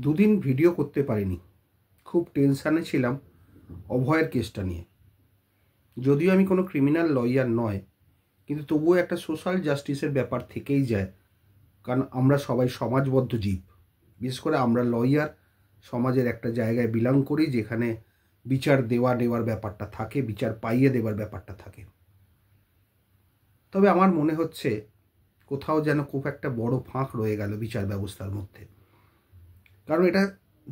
দুদিন ভিডিও করতে পারিনি, খুব টেনশানে ছিলাম অভয়ের কেসটা নিয়ে। যদিও আমি কোনো ক্রিমিনাল লয়ার নয়, কিন্তু তবুও একটা সোশ্যাল জাস্টিসের ব্যাপার থেকেই যায়, কারণ আমরা সবাই সমাজবদ্ধ জীব। বিশেষ করে আমরা লয়ার সমাজের একটা জায়গায় বিলং করি, যেখানে বিচার দেওয়ার ব্যাপারটা থাকে, বিচার পাইয়ে দেওয়ার ব্যাপারটা থাকে। তবে আমার মনে হচ্ছে কোথাও যেন খুব একটা বড় ফাঁক রয়ে গেল বিচার ব্যবস্থার মধ্যে। কারণ এটা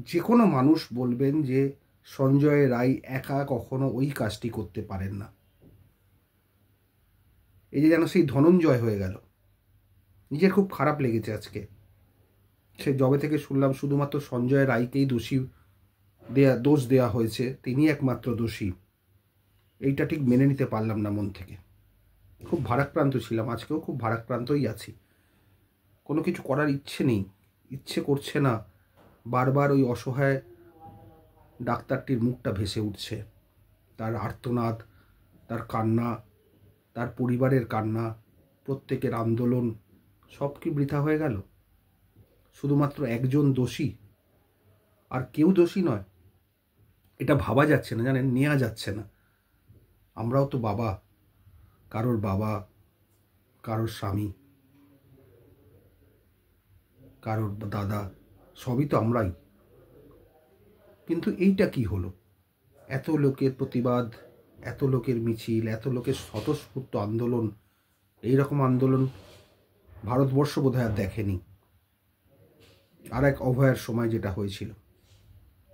যে কোনো মানুষ বলবেন যে সঞ্জয় রায় একা কখনো ওই কাজটি করতে পারেন না। এই যে যেন সেই ধনঞ্জয় হয়ে গেল, নিজের খুব খারাপ লেগেছে আজকে। সে যবে থেকে শুনলাম শুধুমাত্র সঞ্জয় রায়কেই দোষ দেয়া হয়েছে, তিনি একমাত্র দোষী, এইটা ঠিক মেনে নিতে পারলাম না মন থেকে। খুব ভারাক্রান্ত ছিলাম, আজকেও খুব ভারাক্রান্তই আছি। কোনো কিছু করার ইচ্ছে নেই, ইচ্ছে করছে না। বারবার ওই অসহায় ডাক্তারটির মুখটা ভেসে উঠছে, তার আর্তনাদ, তার কান্না, তার পরিবারের কান্না, প্রত্যেকের আন্দোলন, সব কি বৃথা হয়ে গেল? শুধুমাত্র একজন দোষী, আর কেউ দোষী নয়, এটা ভাবা যাচ্ছে না, জানেন, নেওয়া যাচ্ছে না। আমরাও তো বাবা, কারোর বাবা, কারোর স্বামী, কারোর দাদা, সবই তো আমরাই। কিন্তু এইটা কি হলো? এত লোকের প্রতিবাদ, এত লোকের মিছিল, এত লোকের স্বতঃস্ফূর্ত আন্দোলন, এইরকম আন্দোলন ভারতবর্ষ বোধহয় আর দেখেনি। আর এক অভয়ার সময় যেটা হয়েছিল,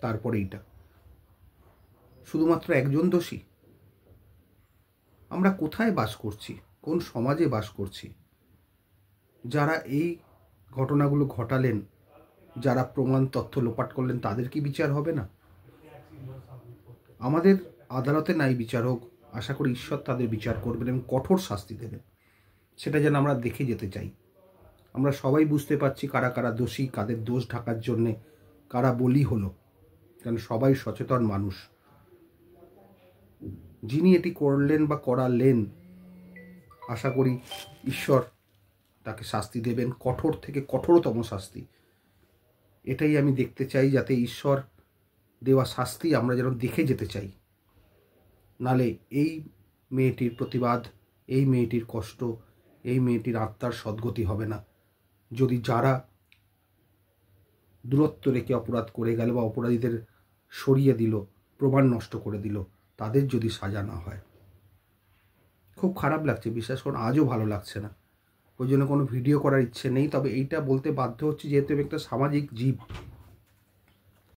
তারপরে এইটা, শুধুমাত্র একজন দোষী। আমরা কোথায় বাস করছি? কোন সমাজে বাস করছি? যারা এই ঘটনাগুলো ঘটালেন, যারা প্রমাণ তথ্য লোপাট করলেন, তাদের কি বিচার হবে না? আমাদের আদালতে নাই বিচার হোক, আশা করি ঈশ্বর তাদের বিচার করবেন এবং কঠোর শাস্তি দেবেন। সেটা যেন আমরা দেখে যেতে চাই। আমরা সবাই বুঝতে পারছি কারা কারা দোষী, কাদের দোষ ঢাকার জন্যে কারা বলি হলো, কারণ সবাই সচেতন মানুষ। যিনি এটি করলেন বা করালেন, আশা করি ঈশ্বর তাকে শাস্তি দেবেন, কঠোর থেকে কঠোরতম শাস্তি। এটাই আমি দেখতে চাই, যাতে ঈশ্বর দেওয়া শাস্তি আমরা যেন দেখে যেতে চাই। নালে এই মেয়েটির প্রতিবাদ, এই মেয়েটির কষ্ট, এই মেয়েটির আত্মার সদ্গতি হবে না। যদি যারা দূরত্ব রেখে অপরাধ করে গেল বা অপরাধীদের সরিয়ে দিল, প্রমাণ নষ্ট করে দিল, তাদের যদি সাজা না হয়। খুব খারাপ লাগছে, বিশ্বাস করুন, আজও ভালো লাগছে না। ওই জন্য কোনো ভিডিও করার ইচ্ছে নেই। তবে এইটা বলতে বাধ্য হচ্ছি, যেহেতু আমি একটা সামাজিক জীব,